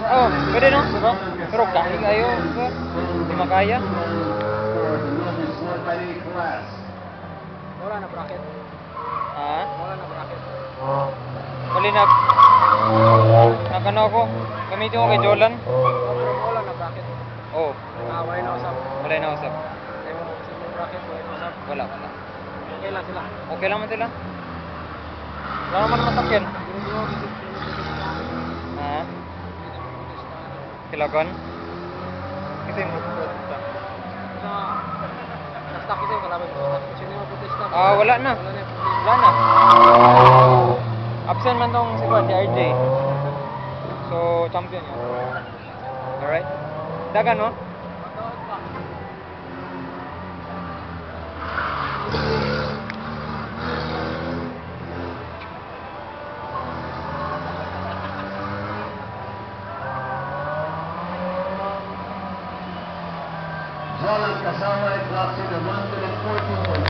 Oh, pwede no? Pero kain kayo, sir. Hindi makaya. Wala na bracket. Ha? Wala na bracket. Wali na. Nakano ako. Gamitin ko kay Jolan. Pero wala na bracket. Oh, Wala na usap. wala na usap. Kaya mo sa bracket, wala na usap. Wala. Okay lang sila. Okay lang man sila. Wala naman masakyan. Ha? Kilagan? Kasi mo. Na-stuck ito yung kalaban mo. Sino yung protesta? Wala na. Wala na yung Wala na. Absent man tong si RJ. So, champion yun. Alright? Dagan mo? Jolan kasama ay klase naman ng 14.